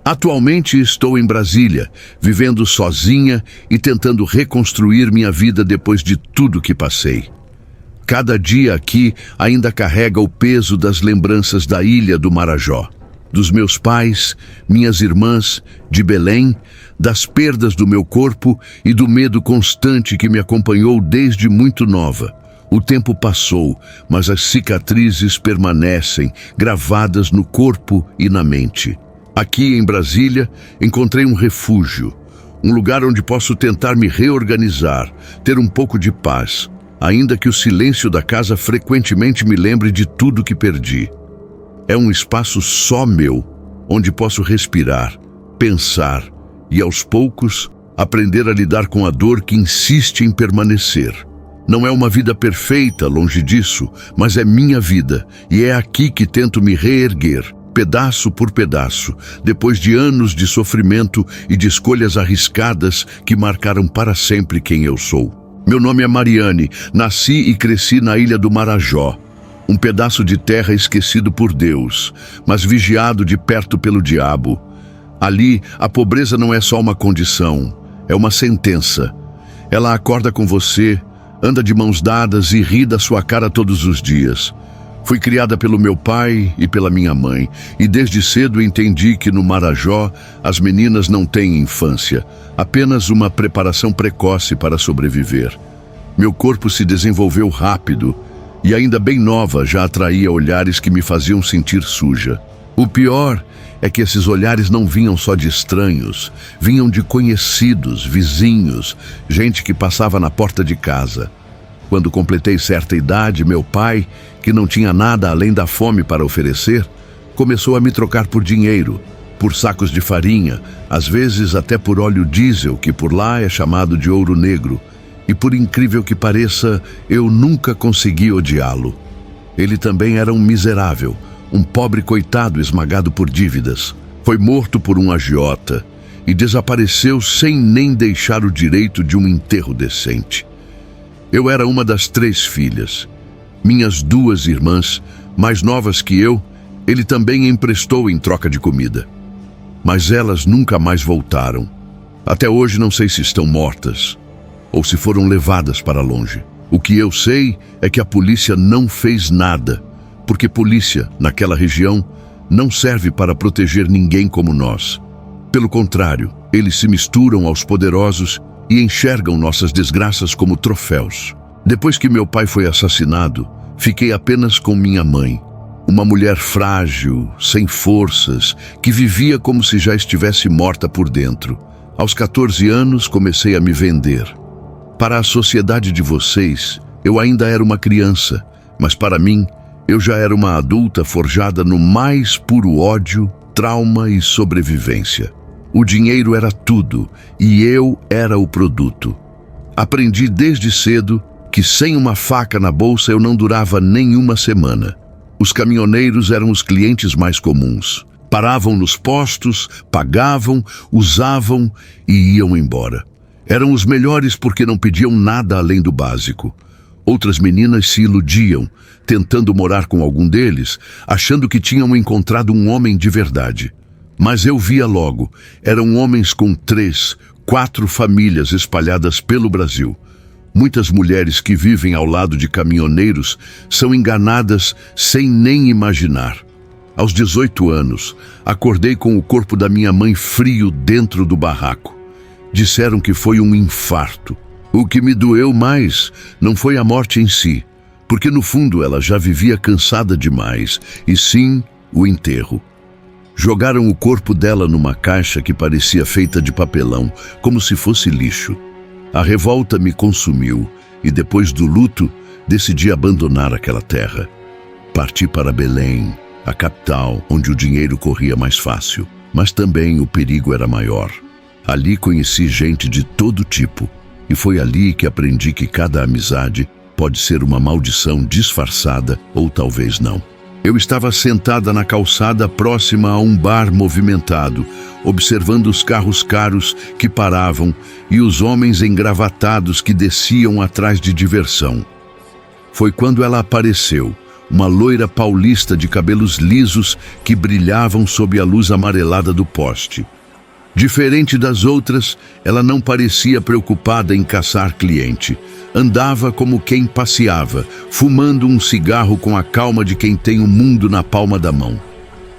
Atualmente estou em Brasília, vivendo sozinha e tentando reconstruir minha vida depois de tudo que passei. Cada dia aqui ainda carrega o peso das lembranças da ilha do Marajó, dos meus pais, minhas irmãs, de Belém, das perdas do meu corpo e do medo constante que me acompanhou desde muito nova. O tempo passou, mas as cicatrizes permanecem, gravadas no corpo e na mente. Aqui em Brasília, encontrei um refúgio, um lugar onde posso tentar me reorganizar, ter um pouco de paz, ainda que o silêncio da casa frequentemente me lembre de tudo que perdi. É um espaço só meu, onde posso respirar, pensar e, aos poucos, aprender a lidar com a dor que insiste em permanecer. Não é uma vida perfeita, longe disso, mas é minha vida, e é aqui que tento me reerguer, pedaço por pedaço, depois de anos de sofrimento e de escolhas arriscadas que marcaram para sempre quem eu sou. Meu nome é Mariane, nasci e cresci na ilha do Marajó, um pedaço de terra esquecido por Deus, mas vigiado de perto pelo diabo. Ali, a pobreza não é só uma condição, é uma sentença. Ela acorda com você, anda de mãos dadas e ri da sua cara todos os dias. Fui criada pelo meu pai e pela minha mãe, e desde cedo entendi que no Marajó as meninas não têm infância, apenas uma preparação precoce para sobreviver. Meu corpo se desenvolveu rápido, e ainda bem nova já atraía olhares que me faziam sentir suja. O pior é que esses olhares não vinham só de estranhos, vinham de conhecidos, vizinhos, gente que passava na porta de casa. Quando completei certa idade, meu pai, que não tinha nada além da fome para oferecer, começou a me trocar por dinheiro, por sacos de farinha, às vezes até por óleo diesel, que por lá é chamado de ouro negro. E por incrível que pareça, eu nunca consegui odiá-lo. Ele também era um miserável, um pobre coitado esmagado por dívidas. Foi morto por um agiota e desapareceu sem nem deixar o direito de um enterro decente. Eu era uma das 3 filhas. Minhas 2 irmãs, mais novas que eu, ele também emprestou em troca de comida. Mas elas nunca mais voltaram. Até hoje não sei se estão mortas ou se foram levadas para longe. O que eu sei é que a polícia não fez nada, porque polícia, naquela região, não serve para proteger ninguém como nós. Pelo contrário, eles se misturam aos poderosos e enxergam nossas desgraças como troféus. Depois que meu pai foi assassinado, fiquei apenas com minha mãe, uma mulher frágil, sem forças, que vivia como se já estivesse morta por dentro. Aos 14 anos, comecei a me vender. Para a sociedade de vocês, eu ainda era uma criança, mas para mim, eu já era uma adulta forjada no mais puro ódio, trauma e sobrevivência. O dinheiro era tudo e eu era o produto. Aprendi desde cedo que sem uma faca na bolsa eu não durava nenhuma semana. Os caminhoneiros eram os clientes mais comuns. Paravam nos postos, pagavam, usavam e iam embora. Eram os melhores porque não pediam nada além do básico. Outras meninas se iludiam, tentando morar com algum deles, achando que tinham encontrado um homem de verdade. Mas eu via logo, eram homens com 3, 4 famílias espalhadas pelo Brasil. Muitas mulheres que vivem ao lado de caminhoneiros são enganadas sem nem imaginar. Aos 18 anos, acordei com o corpo da minha mãe frio dentro do barraco. Disseram que foi um infarto. O que me doeu mais não foi a morte em si, porque no fundo ela já vivia cansada demais, e sim o enterro. Jogaram o corpo dela numa caixa que parecia feita de papelão, como se fosse lixo. A revolta me consumiu e depois do luto decidi abandonar aquela terra. Parti para Belém, a capital, onde o dinheiro corria mais fácil, mas também o perigo era maior. Ali conheci gente de todo tipo, e foi ali que aprendi que cada amizade pode ser uma maldição disfarçada ou talvez não. Eu estava sentada na calçada próxima a um bar movimentado, observando os carros caros que paravam e os homens engravatados que desciam atrás de diversão. Foi quando ela apareceu, uma loira paulista de cabelos lisos que brilhavam sob a luz amarelada do poste. Diferente das outras, ela não parecia preocupada em caçar cliente. Andava como quem passeava, fumando um cigarro com a calma de quem tem o mundo na palma da mão.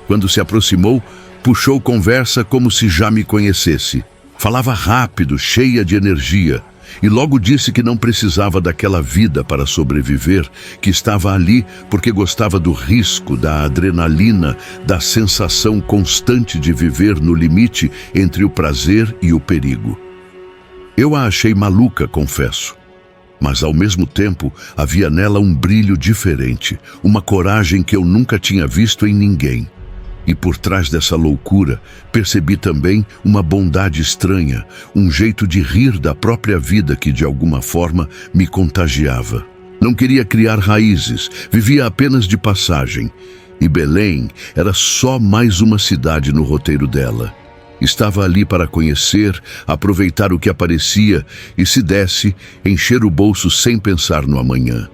Quando se aproximou, puxou conversa como se já me conhecesse. Falava rápido, cheia de energia, e logo disse que não precisava daquela vida para sobreviver, que estava ali porque gostava do risco, da adrenalina, da sensação constante de viver no limite entre o prazer e o perigo. Eu a achei maluca, confesso. Mas ao mesmo tempo havia nela um brilho diferente, uma coragem que eu nunca tinha visto em ninguém. E por trás dessa loucura, percebi também uma bondade estranha, um jeito de rir da própria vida que de alguma forma me contagiava. Não queria criar raízes, vivia apenas de passagem. E Belém era só mais uma cidade no roteiro dela. Estava ali para conhecer, aproveitar o que aparecia e, se desse, encher o bolso sem pensar no amanhã.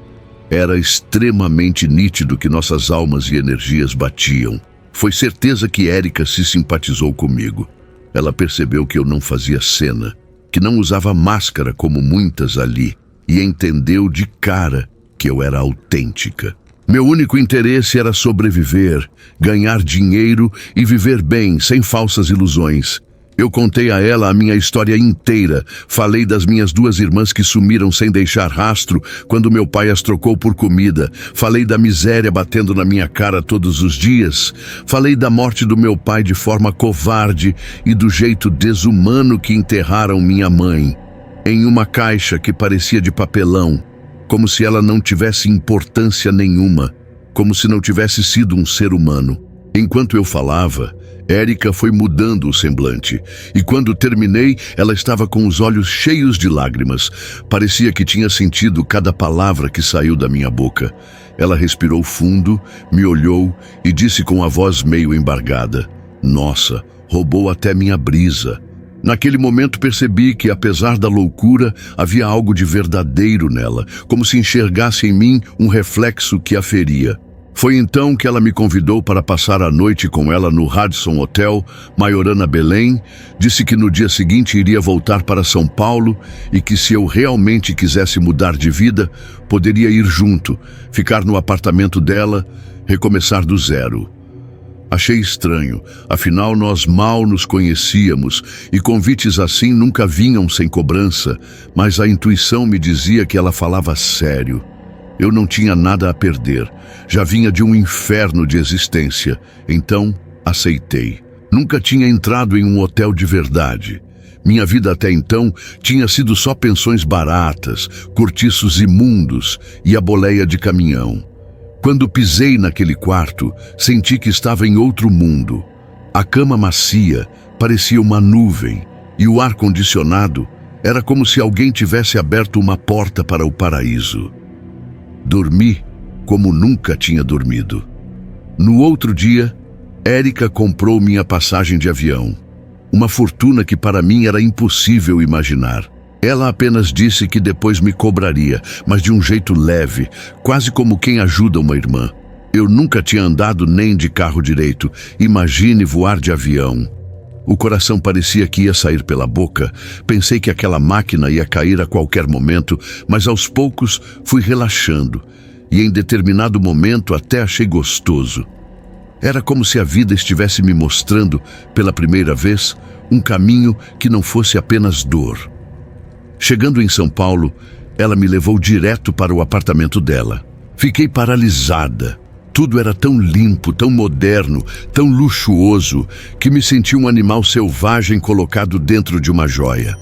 Era extremamente nítido que nossas almas e energias batiam. Foi certeza que Érica se simpatizou comigo. Ela percebeu que eu não fazia cena, que não usava máscara como muitas ali, e entendeu de cara que eu era autêntica. Meu único interesse era sobreviver, ganhar dinheiro e viver bem, sem falsas ilusões. Eu contei a ela a minha história inteira. Falei das minhas 2 irmãs que sumiram sem deixar rastro quando meu pai as trocou por comida. Falei da miséria batendo na minha cara todos os dias. Falei da morte do meu pai de forma covarde e do jeito desumano que enterraram minha mãe, em uma caixa que parecia de papelão, como se ela não tivesse importância nenhuma, como se não tivesse sido um ser humano. Enquanto eu falava, Érica foi mudando o semblante, e quando terminei, ela estava com os olhos cheios de lágrimas. Parecia que tinha sentido cada palavra que saiu da minha boca. Ela respirou fundo, me olhou e disse com a voz meio embargada: "Nossa, roubou até minha brisa." Naquele momento percebi que, apesar da loucura, havia algo de verdadeiro nela, como se enxergasse em mim um reflexo que a feria. Foi então que ela me convidou para passar a noite com ela no Radisson Hotel, Maiorana, Belém. Disse que no dia seguinte iria voltar para São Paulo e que, se eu realmente quisesse mudar de vida, poderia ir junto, ficar no apartamento dela, recomeçar do zero. Achei estranho, afinal nós mal nos conhecíamos e convites assim nunca vinham sem cobrança, mas a intuição me dizia que ela falava sério. Eu não tinha nada a perder, já vinha de um inferno de existência, então aceitei. Nunca tinha entrado em um hotel de verdade. Minha vida até então tinha sido só pensões baratas, cortiços imundos e a boleia de caminhão. Quando pisei naquele quarto, senti que estava em outro mundo. A cama macia parecia uma nuvem e o ar-condicionado era como se alguém tivesse aberto uma porta para o paraíso. Dormi como nunca tinha dormido. No outro dia, Érica comprou minha passagem de avião. Uma fortuna que para mim era impossível imaginar. Ela apenas disse que depois me cobraria, mas de um jeito leve, quase como quem ajuda uma irmã. Eu nunca tinha andado nem de carro direito. Imagine voar de avião. O coração parecia que ia sair pela boca. Pensei que aquela máquina ia cair a qualquer momento, mas aos poucos fui relaxando. E em determinado momento até achei gostoso. Era como se a vida estivesse me mostrando, pela primeira vez, um caminho que não fosse apenas dor. Chegando em São Paulo, ela me levou direto para o apartamento dela. Fiquei paralisada. Tudo era tão limpo, tão moderno, tão luxuoso, que me senti um animal selvagem colocado dentro de uma joia.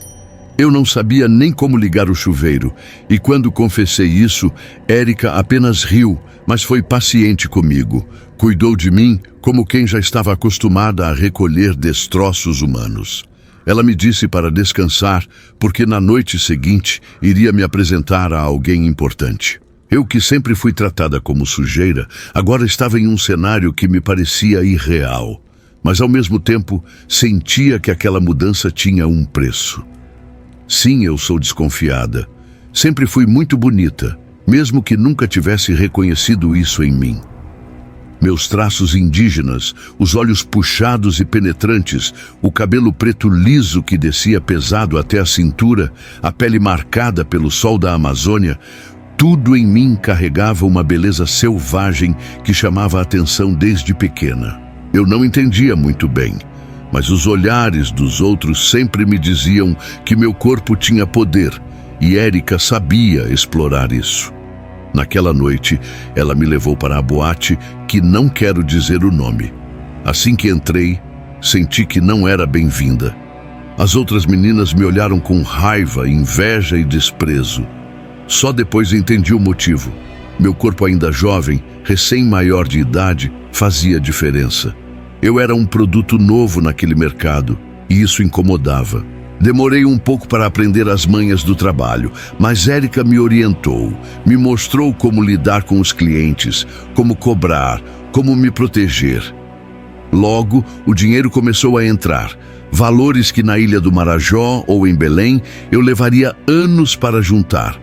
Eu não sabia nem como ligar o chuveiro, e quando confessei isso, Érica apenas riu, mas foi paciente comigo. Cuidou de mim como quem já estava acostumada a recolher destroços humanos. Ela me disse para descansar, porque na noite seguinte iria me apresentar a alguém importante. Eu, que sempre fui tratada como sujeira, agora estava em um cenário que me parecia irreal, mas ao mesmo tempo sentia que aquela mudança tinha um preço. Sim, eu sou desconfiada. Sempre fui muito bonita, mesmo que nunca tivesse reconhecido isso em mim. Meus traços indígenas, os olhos puxados e penetrantes, o cabelo preto liso que descia pesado até a cintura, a pele marcada pelo sol da Amazônia, tudo em mim carregava uma beleza selvagem que chamava a atenção desde pequena. Eu não entendia muito bem, mas os olhares dos outros sempre me diziam que meu corpo tinha poder, e Érica sabia explorar isso. Naquela noite, ela me levou para a boate, que não quero dizer o nome. Assim que entrei, senti que não era bem-vinda. As outras meninas me olharam com raiva, inveja e desprezo. Só depois entendi o motivo. Meu corpo ainda jovem, recém-maior de idade, fazia diferença. Eu era um produto novo naquele mercado, e isso incomodava. Demorei um pouco para aprender as manhas do trabalho, mas Érica me orientou, me mostrou como lidar com os clientes, como cobrar, como me proteger. Logo, o dinheiro começou a entrar, valores que na Ilha do Marajó ou em Belém eu levaria anos para juntar.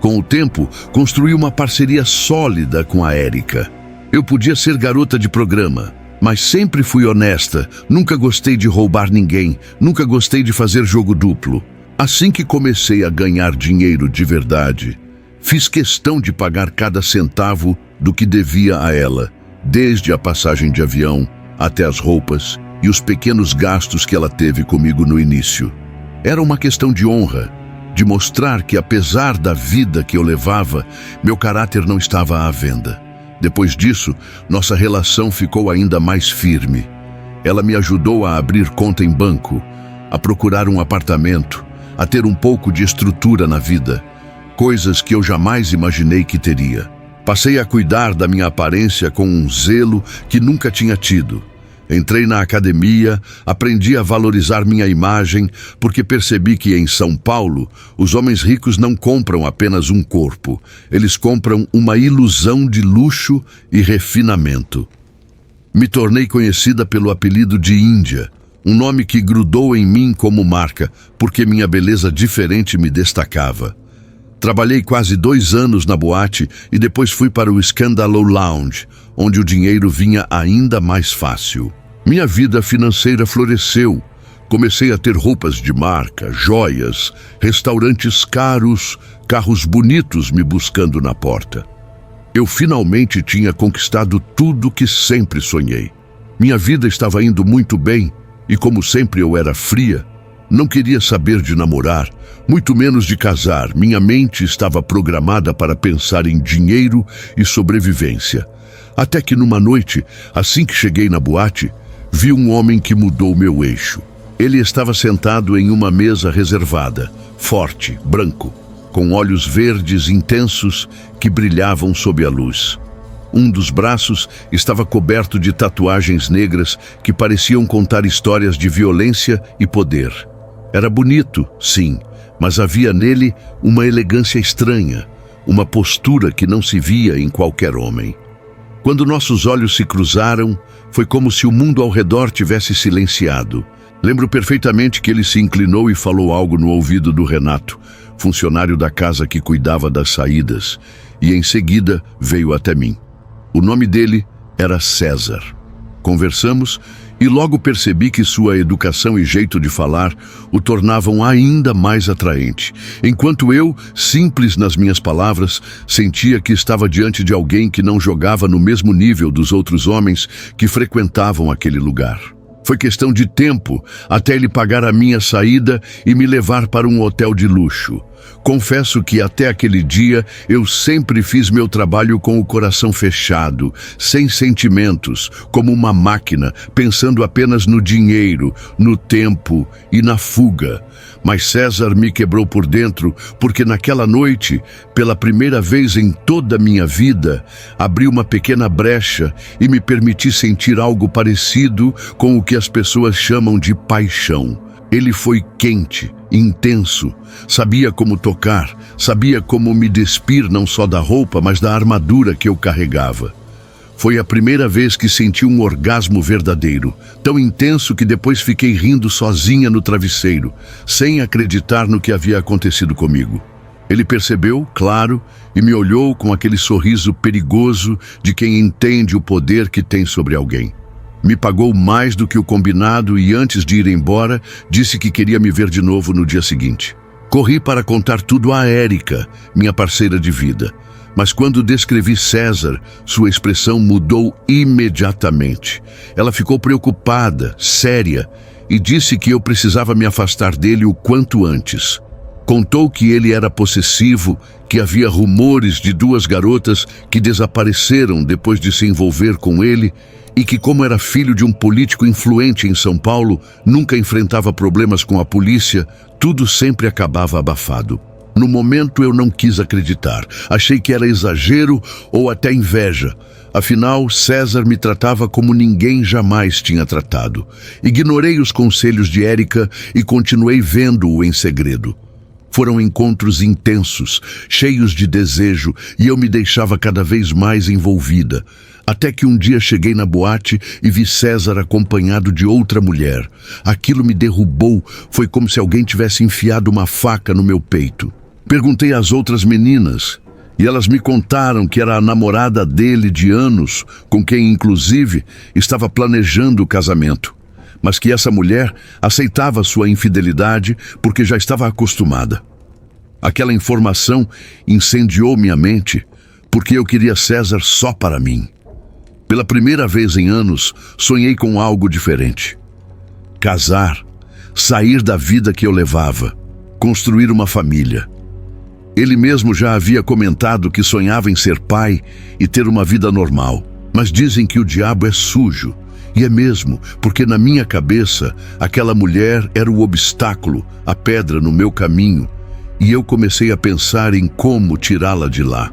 Com o tempo, construí uma parceria sólida com a Érica. Eu podia ser garota de programa, mas sempre fui honesta, nunca gostei de roubar ninguém, nunca gostei de fazer jogo duplo. Assim que comecei a ganhar dinheiro de verdade, fiz questão de pagar cada centavo do que devia a ela, desde a passagem de avião até as roupas e os pequenos gastos que ela teve comigo no início. Era uma questão de honra, de mostrar que apesar da vida que eu levava, meu caráter não estava à venda. Depois disso, nossa relação ficou ainda mais firme. Ela me ajudou a abrir conta em banco, a procurar um apartamento, a ter um pouco de estrutura na vida, coisas que eu jamais imaginei que teria. Passei a cuidar da minha aparência com um zelo que nunca tinha tido. Entrei na academia, aprendi a valorizar minha imagem, porque percebi que em São Paulo, os homens ricos não compram apenas um corpo, eles compram uma ilusão de luxo e refinamento. Me tornei conhecida pelo apelido de Índia, um nome que grudou em mim como marca, porque minha beleza diferente me destacava. Trabalhei quase 2 anos na boate e depois fui para o Scandalo Lounge, onde o dinheiro vinha ainda mais fácil. Minha vida financeira floresceu. Comecei a ter roupas de marca, joias, restaurantes caros, carros bonitos me buscando na porta. Eu finalmente tinha conquistado tudo que sempre sonhei. Minha vida estava indo muito bem e, como sempre, eu era fria. Não queria saber de namorar, muito menos de casar. Minha mente estava programada para pensar em dinheiro e sobrevivência. Até que numa noite, assim que cheguei na boate, vi um homem que mudou meu eixo. Ele estava sentado em uma mesa reservada, forte, branco, com olhos verdes intensos que brilhavam sob a luz. Um dos braços estava coberto de tatuagens negras que pareciam contar histórias de violência e poder. Era bonito, sim, mas havia nele uma elegância estranha, uma postura que não se via em qualquer homem. Quando nossos olhos se cruzaram, foi como se o mundo ao redor tivesse silenciado. Lembro perfeitamente que ele se inclinou e falou algo no ouvido do Renato, funcionário da casa que cuidava das saídas, e em seguida veio até mim. O nome dele era César. Conversamos e logo percebi que sua educação e jeito de falar o tornavam ainda mais atraente, enquanto eu, simples nas minhas palavras, sentia que estava diante de alguém que não jogava no mesmo nível dos outros homens que frequentavam aquele lugar. Foi questão de tempo até ele pagar a minha saída e me levar para um hotel de luxo. Confesso que até aquele dia eu sempre fiz meu trabalho com o coração fechado, sem sentimentos, como uma máquina, pensando apenas no dinheiro, no tempo e na fuga. Mas César me quebrou por dentro, porque naquela noite, pela primeira vez em toda a minha vida, abri uma pequena brecha e me permiti sentir algo parecido com o que as pessoas chamam de paixão. Ele foi quente, intenso, sabia como tocar, sabia como me despir não só da roupa, mas da armadura que eu carregava. Foi a primeira vez que senti um orgasmo verdadeiro, tão intenso que depois fiquei rindo sozinha no travesseiro, sem acreditar no que havia acontecido comigo. Ele percebeu, claro, e me olhou com aquele sorriso perigoso de quem entende o poder que tem sobre alguém. Me pagou mais do que o combinado e antes de ir embora, disse que queria me ver de novo no dia seguinte. Corri para contar tudo a Érica, minha parceira de vida. Mas quando descrevi César, sua expressão mudou imediatamente. Ela ficou preocupada, séria, e disse que eu precisava me afastar dele o quanto antes. Contou que ele era possessivo, que havia rumores de 2 garotas que desapareceram depois de se envolver com ele e que, como era filho de um político influente em São Paulo, nunca enfrentava problemas com a polícia, tudo sempre acabava abafado. No momento eu não quis acreditar, achei que era exagero ou até inveja. Afinal, César me tratava como ninguém jamais tinha tratado. Ignorei os conselhos de Érica e continuei vendo-o em segredo. Foram encontros intensos, cheios de desejo, e eu me deixava cada vez mais envolvida. Até que um dia cheguei na boate e vi César acompanhado de outra mulher. Aquilo me derrubou, foi como se alguém tivesse enfiado uma faca no meu peito. Perguntei às outras meninas, e elas me contaram que era a namorada dele de anos, com quem, inclusive, estava planejando o casamento. Mas que essa mulher aceitava sua infidelidade porque já estava acostumada. Aquela informação incendiou minha mente, porque eu queria César só para mim. Pela primeira vez em anos, sonhei com algo diferente. Casar, sair da vida que eu levava, construir uma família. Ele mesmo já havia comentado que sonhava em ser pai e ter uma vida normal. Mas dizem que o diabo é sujo. E é mesmo, porque na minha cabeça, aquela mulher era o obstáculo, a pedra no meu caminho, e eu comecei a pensar em como tirá-la de lá.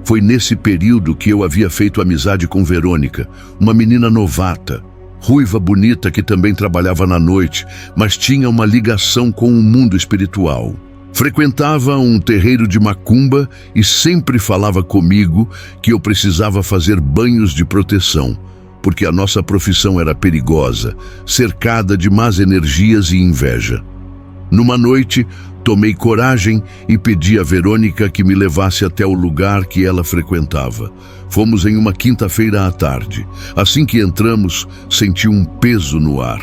Foi nesse período que eu havia feito amizade com Verônica, uma menina novata, ruiva bonita que também trabalhava na noite, mas tinha uma ligação com o mundo espiritual. Frequentava um terreiro de macumba e sempre falava comigo que eu precisava fazer banhos de proteção, porque a nossa profissão era perigosa, cercada de más energias e inveja. Numa noite, tomei coragem e pedi a Verônica que me levasse até o lugar que ela frequentava. Fomos em uma quinta-feira à tarde. Assim que entramos, senti um peso no ar.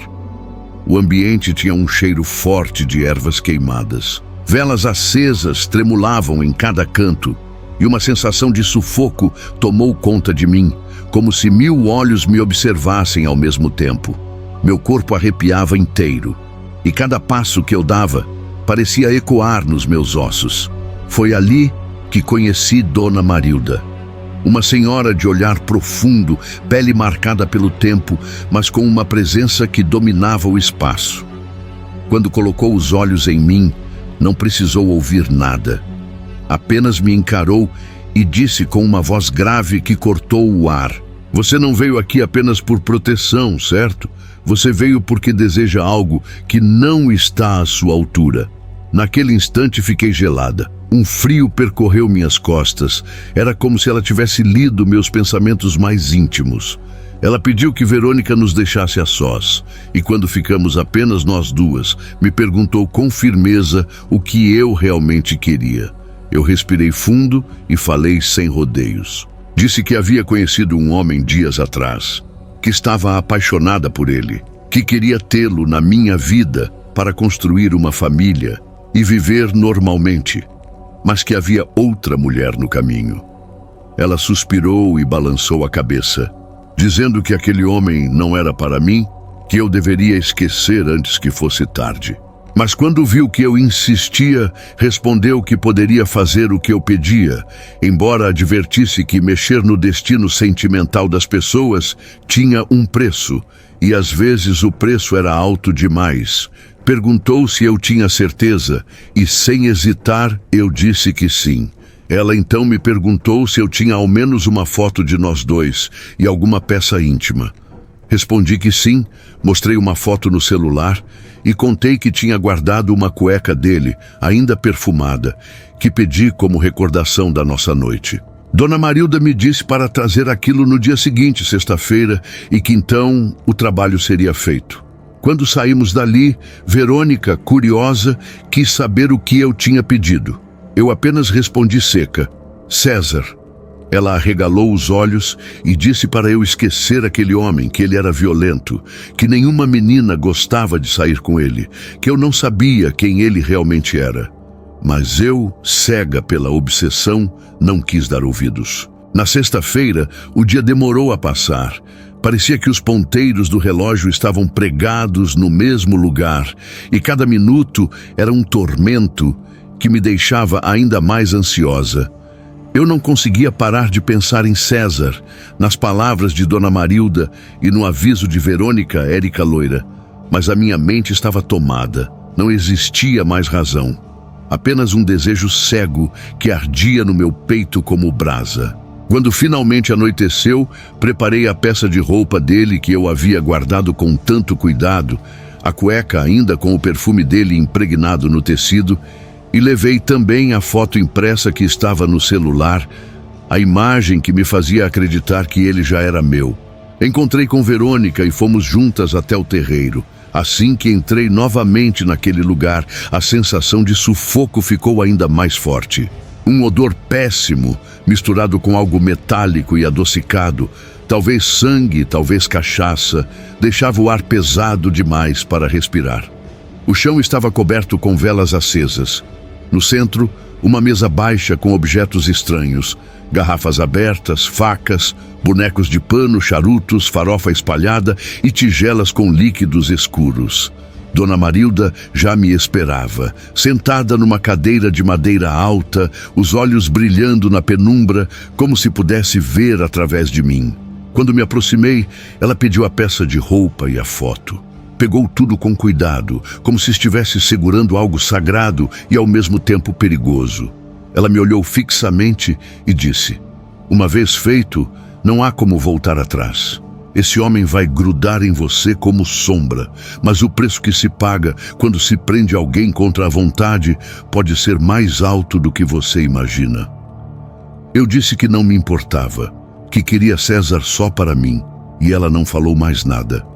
O ambiente tinha um cheiro forte de ervas queimadas. Velas acesas tremulavam em cada canto, e uma sensação de sufoco tomou conta de mim, como se 1000 olhos me observassem ao mesmo tempo. Meu corpo arrepiava inteiro, e cada passo que eu dava parecia ecoar nos meus ossos. Foi ali que conheci Dona Marilda. Uma senhora de olhar profundo, pele marcada pelo tempo, mas com uma presença que dominava o espaço. Quando colocou os olhos em mim, não precisou ouvir nada. Apenas me encarou e disse com uma voz grave que cortou o ar: "Você não veio aqui apenas por proteção, certo? Você veio porque deseja algo que não está à sua altura." Naquele instante fiquei gelada. Um frio percorreu minhas costas. Era como se ela tivesse lido meus pensamentos mais íntimos. Ela pediu que Verônica nos deixasse a sós, e quando ficamos apenas nós duas, me perguntou com firmeza o que eu realmente queria. Eu respirei fundo e falei sem rodeios. Disse que havia conhecido um homem dias atrás, que estava apaixonada por ele, que queria tê-lo na minha vida para construir uma família e viver normalmente, mas que havia outra mulher no caminho. Ela suspirou e balançou a cabeça, dizendo que aquele homem não era para mim, que eu deveria esquecer antes que fosse tarde. Mas quando viu que eu insistia, respondeu que poderia fazer o que eu pedia, embora advertisse que mexer no destino sentimental das pessoas tinha um preço, e às vezes o preço era alto demais. Perguntou se eu tinha certeza, e sem hesitar eu disse que sim. Ela então me perguntou se eu tinha ao menos uma foto de nós dois e alguma peça íntima. Respondi que sim, mostrei uma foto no celular e contei que tinha guardado uma cueca dele, ainda perfumada, que pedi como recordação da nossa noite. Dona Marilda me disse para trazer aquilo no dia seguinte, sexta-feira, e que então o trabalho seria feito. Quando saímos dali, Verônica, curiosa, quis saber o que eu tinha pedido. Eu apenas respondi seca: César. Ela arregalou os olhos e disse para eu esquecer aquele homem, que ele era violento, que nenhuma menina gostava de sair com ele, que eu não sabia quem ele realmente era. Mas eu, cega pela obsessão, não quis dar ouvidos. Na sexta-feira, o dia demorou a passar. Parecia que os ponteiros do relógio estavam pregados no mesmo lugar, e cada minuto era um tormento que me deixava ainda mais ansiosa. Eu não conseguia parar de pensar em César, nas palavras de Dona Marilda e no aviso de Verônica, Érica Loira. Mas a minha mente estava tomada. Não existia mais razão. Apenas um desejo cego que ardia no meu peito como brasa. Quando finalmente anoiteceu, preparei a peça de roupa dele que eu havia guardado com tanto cuidado, a cueca ainda com o perfume dele impregnado no tecido, e levei também a foto impressa que estava no celular, a imagem que me fazia acreditar que ele já era meu. Encontrei com Verônica e fomos juntas até o terreiro. Assim que entrei novamente naquele lugar, a sensação de sufoco ficou ainda mais forte. Um odor péssimo, misturado com algo metálico e adocicado, talvez sangue, talvez cachaça, deixava o ar pesado demais para respirar. O chão estava coberto com velas acesas. No centro, uma mesa baixa com objetos estranhos, garrafas abertas, facas, bonecos de pano, charutos, farofa espalhada e tigelas com líquidos escuros. Dona Marilda já me esperava, sentada numa cadeira de madeira alta, os olhos brilhando na penumbra, como se pudesse ver através de mim. Quando me aproximei, ela pediu a peça de roupa e a foto. Pegou tudo com cuidado, como se estivesse segurando algo sagrado e ao mesmo tempo perigoso. Ela me olhou fixamente e disse: uma vez feito, não há como voltar atrás. Esse homem vai grudar em você como sombra, mas o preço que se paga quando se prende alguém contra a vontade pode ser mais alto do que você imagina. Eu disse que não me importava, que queria César só para mim, e ela não falou mais nada.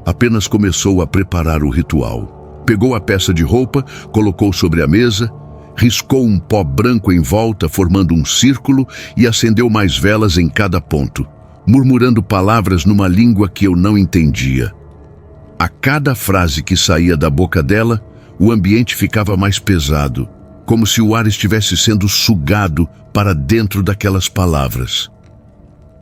Apenas começou a preparar o ritual. Pegou a peça de roupa, colocou sobre a mesa, riscou um pó branco em volta, formando um círculo, e acendeu mais velas em cada ponto, murmurando palavras numa língua que eu não entendia. A cada frase que saía da boca dela, o ambiente ficava mais pesado, como se o ar estivesse sendo sugado para dentro daquelas palavras.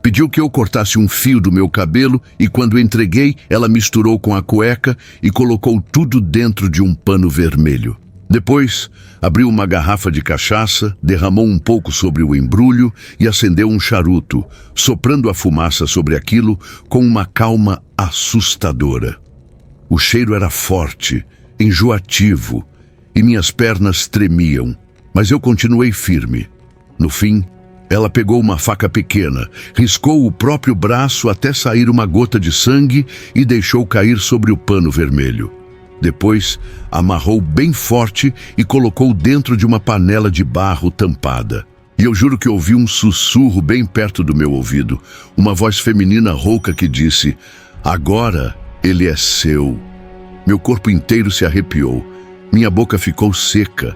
Pediu que eu cortasse um fio do meu cabelo e quando entreguei, ela misturou com a cueca e colocou tudo dentro de um pano vermelho. Depois, abriu uma garrafa de cachaça, derramou um pouco sobre o embrulho e acendeu um charuto, soprando a fumaça sobre aquilo com uma calma assustadora. O cheiro era forte, enjoativo, e minhas pernas tremiam, mas eu continuei firme. No fim, ela pegou uma faca pequena, riscou o próprio braço até sair uma gota de sangue e deixou cair sobre o pano vermelho. Depois, amarrou bem forte e colocou dentro de uma panela de barro tampada. E eu juro que ouvi um sussurro bem perto do meu ouvido, uma voz feminina rouca que disse: agora ele é seu. Meu corpo inteiro se arrepiou, minha boca ficou seca,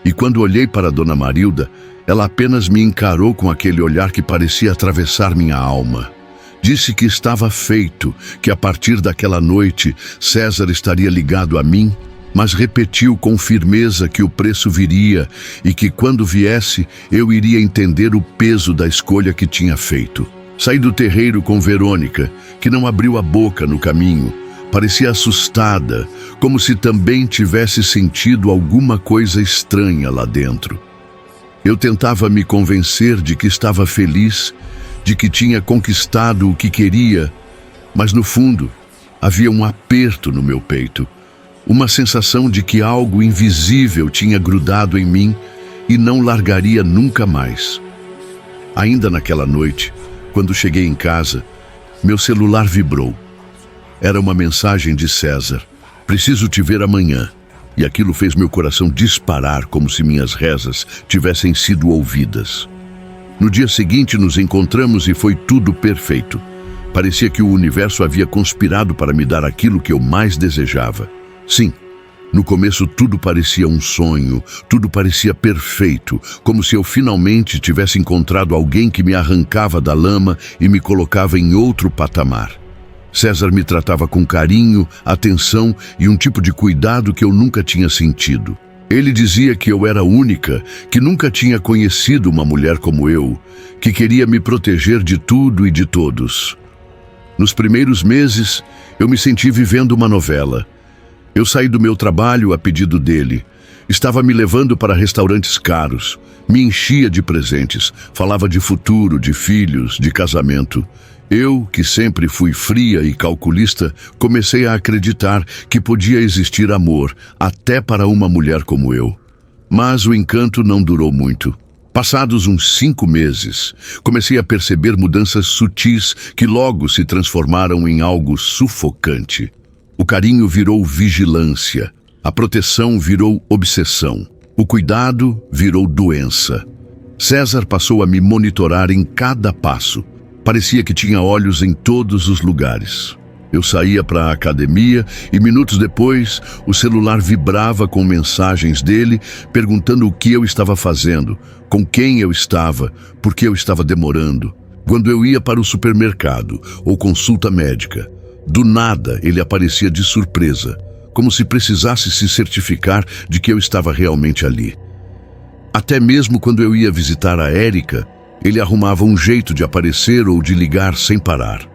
e quando olhei para Dona Marilda, ela apenas me encarou com aquele olhar que parecia atravessar minha alma. Disse que estava feito, que a partir daquela noite César estaria ligado a mim, mas repetiu com firmeza que o preço viria e que quando viesse eu iria entender o peso da escolha que tinha feito. Saí do terreiro com Verônica, que não abriu a boca no caminho. Parecia assustada, como se também tivesse sentido alguma coisa estranha lá dentro. Eu tentava me convencer de que estava feliz, de que tinha conquistado o que queria, mas no fundo havia um aperto no meu peito, uma sensação de que algo invisível tinha grudado em mim e não largaria nunca mais. Ainda naquela noite, quando cheguei em casa, meu celular vibrou. Era uma mensagem de César: preciso te ver amanhã. E aquilo fez meu coração disparar como se minhas rezas tivessem sido ouvidas. No dia seguinte nos encontramos e foi tudo perfeito. Parecia que o universo havia conspirado para me dar aquilo que eu mais desejava. Sim, No começo tudo parecia um sonho, tudo parecia perfeito, como se eu finalmente tivesse encontrado alguém que me arrancava da lama e me colocava em outro patamar. César me tratava com carinho, atenção e um tipo de cuidado que eu nunca tinha sentido. Ele dizia que eu era única, que nunca tinha conhecido uma mulher como eu, que queria me proteger de tudo e de todos. Nos primeiros meses, eu me senti vivendo uma novela. Eu saí do meu trabalho a pedido dele. Estava me levando para restaurantes caros, me enchia de presentes, falava de futuro, de filhos, de casamento. Eu, que sempre fui fria e calculista, comecei a acreditar que podia existir amor, até para uma mulher como eu. Mas o encanto não durou muito. Passados uns 5 meses, comecei a perceber mudanças sutis que logo se transformaram em algo sufocante. O carinho virou vigilância, a proteção virou obsessão, o cuidado virou doença. César passou a me monitorar em cada passo. Parecia que tinha olhos em todos os lugares. Eu saía para a academia e minutos depois o celular vibrava com mensagens dele perguntando o que eu estava fazendo, com quem eu estava, por que eu estava demorando. Quando eu ia para o supermercado ou consulta médica, do nada ele aparecia de surpresa, como se precisasse se certificar de que eu estava realmente ali. Até mesmo quando eu ia visitar a Érica, ele arrumava um jeito de aparecer ou de ligar sem parar.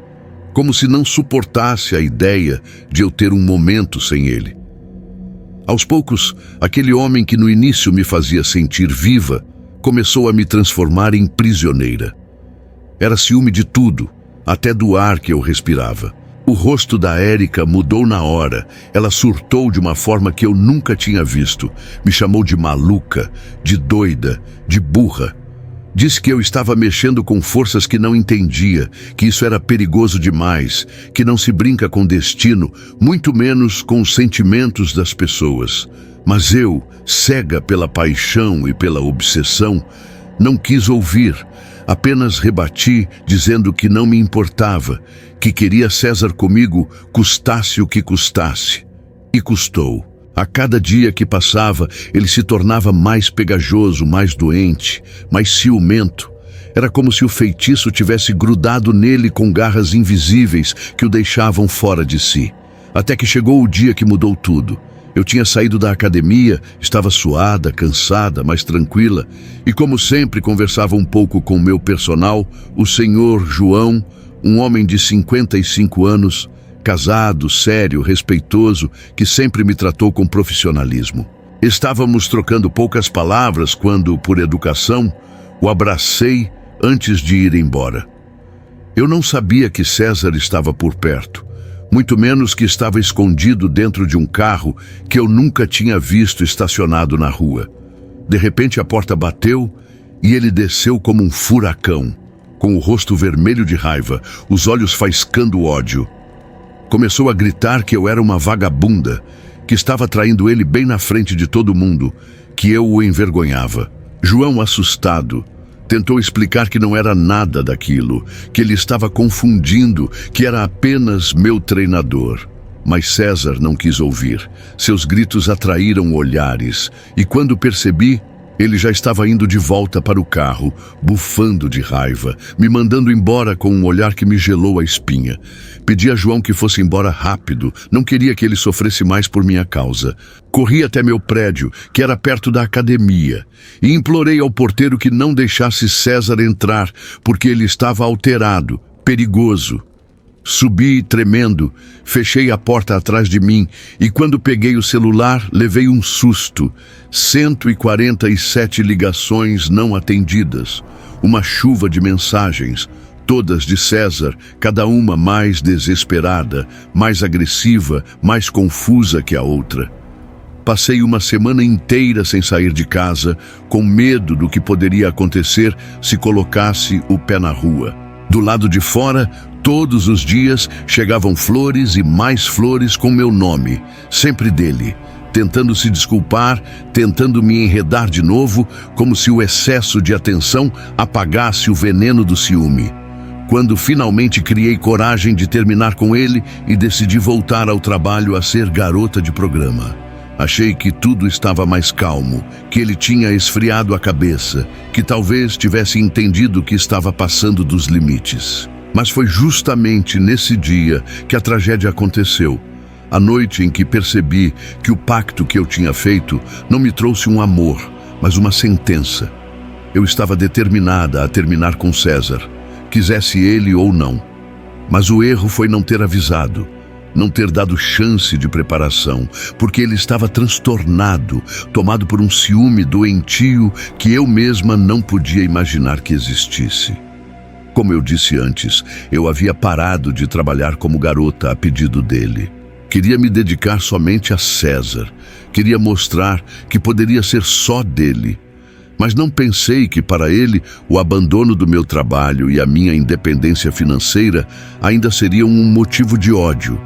Como se não suportasse a ideia de eu ter um momento sem ele. Aos poucos, aquele homem que no início me fazia sentir viva, começou a me transformar em prisioneira. Era ciúme de tudo, até do ar que eu respirava. O rosto da Érica mudou na hora. Ela surtou de uma forma que eu nunca tinha visto. Me chamou de maluca, de doida, de burra. Disse que eu estava mexendo com forças que não entendia, que isso era perigoso demais, que não se brinca com destino, muito menos com os sentimentos das pessoas. Mas eu, cega pela paixão e pela obsessão, não quis ouvir, apenas rebati, dizendo que não me importava, que queria César comigo, custasse o que custasse. E custou. A cada dia que passava, ele se tornava mais pegajoso, mais doente, mais ciumento. Era como se o feitiço tivesse grudado nele com garras invisíveis que o deixavam fora de si. Até que chegou o dia que mudou tudo. Eu tinha saído da academia, estava suada, cansada, mas tranquila, e como sempre conversava um pouco com o meu personal, o senhor João, um homem de 55 anos, casado, sério, respeitoso, que sempre me tratou com profissionalismo. Estávamos trocando poucas palavras quando, por educação, o abracei antes de ir embora. Eu não sabia que César estava por perto, muito menos que estava escondido dentro de um carro que eu nunca tinha visto estacionado na rua. De repente a porta bateu e ele desceu como um furacão, com o rosto vermelho de raiva, os olhos faiscando ódio. Começou a gritar que eu era uma vagabunda, que estava traindo ele bem na frente de todo mundo, que eu o envergonhava. João, assustado, tentou explicar que não era nada daquilo, que ele estava confundindo, que era apenas meu treinador. Mas César não quis ouvir. Seus gritos atraíram olhares, e quando percebi, ele já estava indo de volta para o carro, bufando de raiva, me mandando embora com um olhar que me gelou a espinha. Pedi a João que fosse embora rápido, não queria que ele sofresse mais por minha causa. Corri até meu prédio, que era perto da academia, e implorei ao porteiro que não deixasse César entrar, porque ele estava alterado, perigoso. Subi tremendo, fechei a porta atrás de mim e quando peguei o celular, levei um susto. 147 ligações não atendidas. Uma chuva de mensagens, todas de César, cada uma mais desesperada, mais agressiva, mais confusa que a outra. Passei uma semana inteira sem sair de casa, com medo do que poderia acontecer se colocasse o pé na rua. Do lado de fora, todos os dias chegavam flores e mais flores com meu nome, sempre dele, tentando se desculpar, tentando me enredar de novo, como se o excesso de atenção apagasse o veneno do ciúme. Quando finalmente criei coragem de terminar com ele e decidi voltar ao trabalho a ser garota de programa. Achei que tudo estava mais calmo, que ele tinha esfriado a cabeça, que talvez tivesse entendido que estava passando dos limites. Mas foi justamente nesse dia que a tragédia aconteceu. A noite em que percebi que o pacto que eu tinha feito não me trouxe um amor, mas uma sentença. Eu estava determinada a terminar com César, quisesse ele ou não. Mas o erro foi não ter avisado, não ter dado chance de preparação, porque ele estava transtornado, tomado por um ciúme doentio que eu mesma não podia imaginar que existisse. Como eu disse antes, eu havia parado de trabalhar como garota a pedido dele. Queria me dedicar somente a César, queria mostrar que poderia ser só dele. Mas não pensei que para ele o abandono do meu trabalho e a minha independência financeira ainda seriam um motivo de ódio.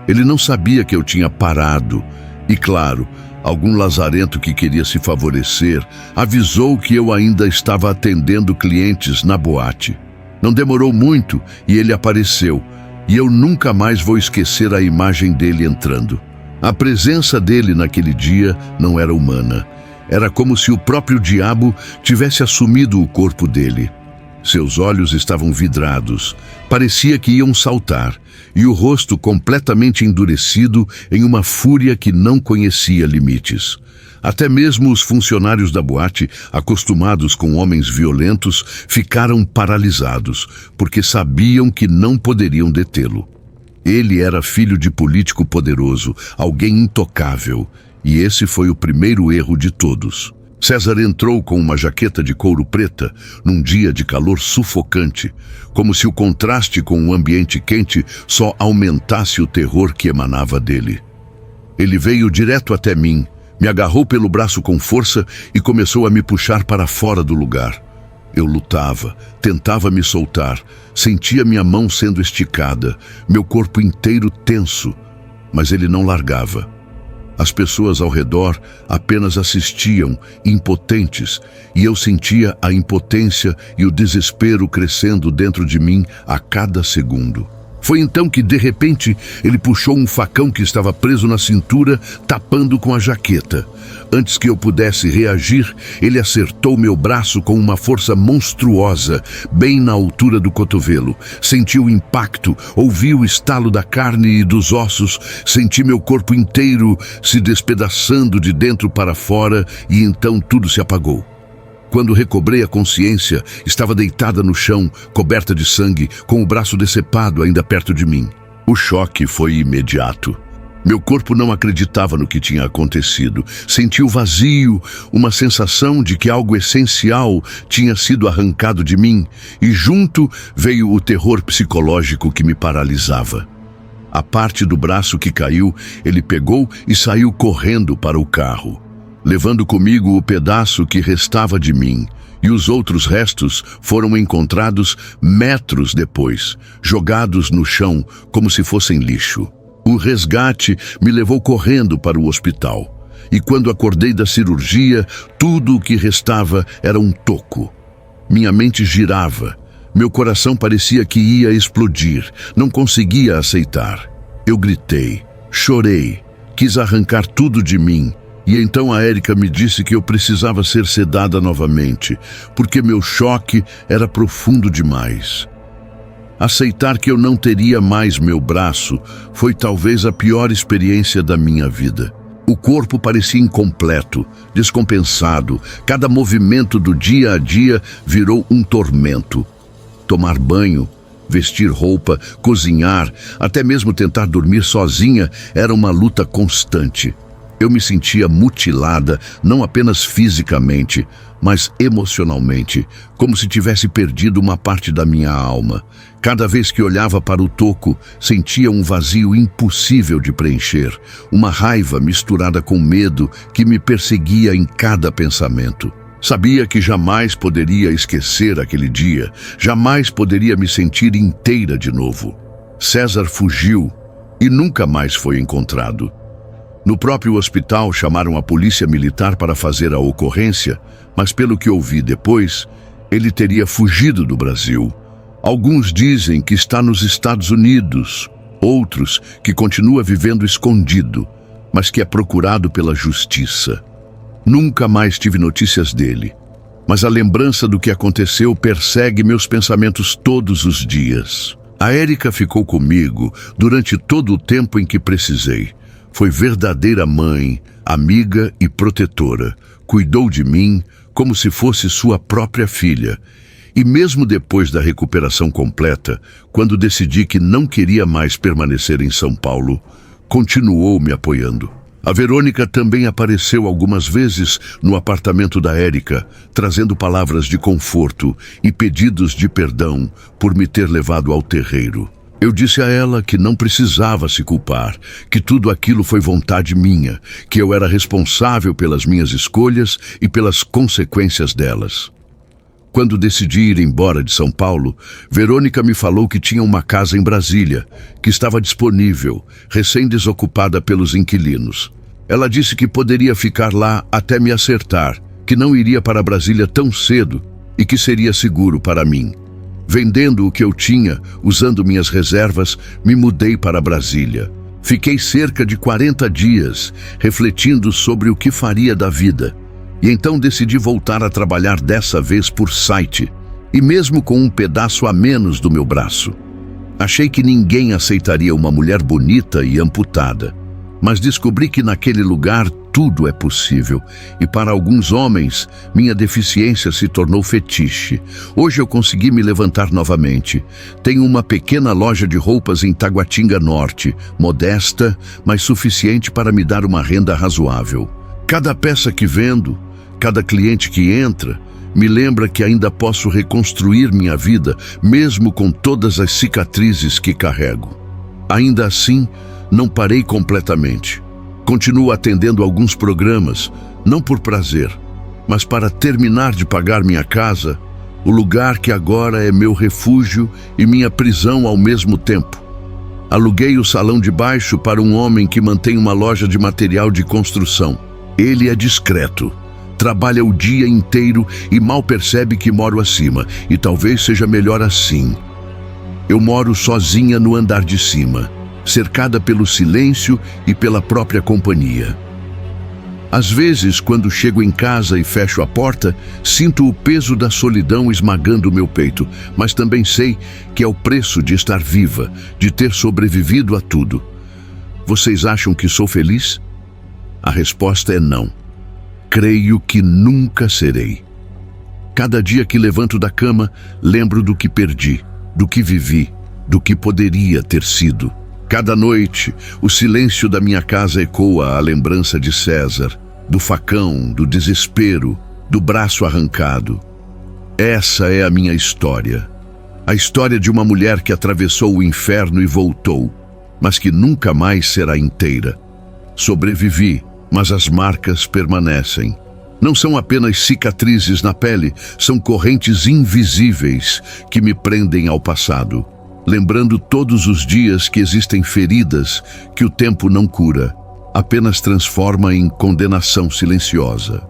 Ele não sabia que eu tinha parado e, claro, algum lazarento que queria se favorecer avisou que eu ainda estava atendendo clientes na boate. Não demorou muito e ele apareceu, e eu nunca mais vou esquecer a imagem dele entrando. A presença dele naquele dia não era humana. Era como se o próprio diabo tivesse assumido o corpo dele. Seus olhos estavam vidrados, parecia que iam saltar, e o rosto completamente endurecido em uma fúria que não conhecia limites. Até mesmo os funcionários da boate, acostumados com homens violentos, ficaram paralisados, porque sabiam que não poderiam detê-lo. Ele era filho de político poderoso, alguém intocável, e esse foi o primeiro erro de todos. César entrou com uma jaqueta de couro preta num dia de calor sufocante, como se o contraste com o ambiente quente só aumentasse o terror que emanava dele. Ele veio direto até mim, me agarrou pelo braço com força e começou a me puxar para fora do lugar. Eu lutava, tentava me soltar, sentia minha mão sendo esticada, meu corpo inteiro tenso, mas ele não largava. As pessoas ao redor apenas assistiam, impotentes, e eu sentia a impotência e o desespero crescendo dentro de mim a cada segundo. Foi então que, de repente, ele puxou um facão que estava preso na cintura, tapando com a jaqueta. Antes que eu pudesse reagir, ele acertou meu braço com uma força monstruosa, bem na altura do cotovelo. Senti o impacto, ouvi o estalo da carne e dos ossos, senti meu corpo inteiro se despedaçando de dentro para fora e então tudo se apagou. Quando recobrei a consciência, estava deitada no chão, coberta de sangue, com o braço decepado ainda perto de mim. O choque foi imediato. Meu corpo não acreditava no que tinha acontecido. Senti o vazio, uma sensação de que algo essencial tinha sido arrancado de mim, e junto veio o terror psicológico que me paralisava. A parte do braço que caiu, ele pegou e saiu correndo para o carro, levando comigo o pedaço que restava de mim, e os outros restos foram encontrados metros depois, jogados no chão como se fossem lixo. O resgate me levou correndo para o hospital, e quando acordei da cirurgia, tudo o que restava era um toco. Minha mente girava, meu coração parecia que ia explodir, não conseguia aceitar. Eu gritei, chorei, quis arrancar tudo de mim. E então a Érica me disse que eu precisava ser sedada novamente, porque meu choque era profundo demais. Aceitar que eu não teria mais meu braço foi talvez a pior experiência da minha vida. O corpo parecia incompleto, descompensado, cada movimento do dia a dia virou um tormento. Tomar banho, vestir roupa, cozinhar, até mesmo tentar dormir sozinha era uma luta constante. Eu me sentia mutilada, não apenas fisicamente, mas emocionalmente, como se tivesse perdido uma parte da minha alma. Cada vez que olhava para o toco, sentia um vazio impossível de preencher, uma raiva misturada com medo que me perseguia em cada pensamento. Sabia que jamais poderia esquecer aquele dia, jamais poderia me sentir inteira de novo. César fugiu e nunca mais foi encontrado. No próprio hospital chamaram a polícia militar para fazer a ocorrência, mas pelo que ouvi depois, ele teria fugido do Brasil. Alguns dizem que está nos Estados Unidos, outros que continua vivendo escondido, mas que é procurado pela justiça. Nunca mais tive notícias dele, mas a lembrança do que aconteceu persegue meus pensamentos todos os dias. A Érica ficou comigo durante todo o tempo em que precisei. Foi verdadeira mãe, amiga e protetora. Cuidou de mim como se fosse sua própria filha. E mesmo depois da recuperação completa, quando decidi que não queria mais permanecer em São Paulo, continuou me apoiando. A Verônica também apareceu algumas vezes no apartamento da Érica, trazendo palavras de conforto e pedidos de perdão por me ter levado ao terreiro. Eu disse a ela que não precisava se culpar, que tudo aquilo foi vontade minha, que eu era responsável pelas minhas escolhas e pelas consequências delas. Quando decidi ir embora de São Paulo, Verônica me falou que tinha uma casa em Brasília, que estava disponível, recém-desocupada pelos inquilinos. Ela disse que poderia ficar lá até me acertar, que não iria para Brasília tão cedo e que seria seguro para mim. Vendendo o que eu tinha, usando minhas reservas, me mudei para Brasília. Fiquei cerca de 40 dias, refletindo sobre o que faria da vida. E então decidi voltar a trabalhar dessa vez por site, e mesmo com um pedaço a menos do meu braço. Achei que ninguém aceitaria uma mulher bonita e amputada, mas descobri que naquele lugar tudo é possível, e para alguns homens, minha deficiência se tornou fetiche. Hoje eu consegui me levantar novamente. Tenho uma pequena loja de roupas em Taguatinga Norte, modesta, mas suficiente para me dar uma renda razoável. Cada peça que vendo, cada cliente que entra, me lembra que ainda posso reconstruir minha vida, mesmo com todas as cicatrizes que carrego. Ainda assim, não parei completamente. Continuo atendendo alguns programas, não por prazer, mas para terminar de pagar minha casa, o lugar que agora é meu refúgio e minha prisão ao mesmo tempo. Aluguei o salão de baixo para um homem que mantém uma loja de material de construção. Ele é discreto, trabalha o dia inteiro e mal percebe que moro acima, e talvez seja melhor assim. Eu moro sozinha no andar de cima, cercada pelo silêncio e pela própria companhia. Às vezes, quando chego em casa e fecho a porta, sinto o peso da solidão esmagando o meu peito, mas também sei que é o preço de estar viva, de ter sobrevivido a tudo. Vocês acham que sou feliz? A resposta é não. Creio que nunca serei. Cada dia que levanto da cama, lembro do que perdi, do que vivi, do que poderia ter sido. Cada noite, o silêncio da minha casa ecoa a lembrança de César, do facão, do desespero, do braço arrancado. Essa é a minha história. A história de uma mulher que atravessou o inferno e voltou, mas que nunca mais será inteira. Sobrevivi, mas as marcas permanecem. Não são apenas cicatrizes na pele, são correntes invisíveis que me prendem ao passado, lembrando todos os dias que existem feridas que o tempo não cura, apenas transforma em condenação silenciosa.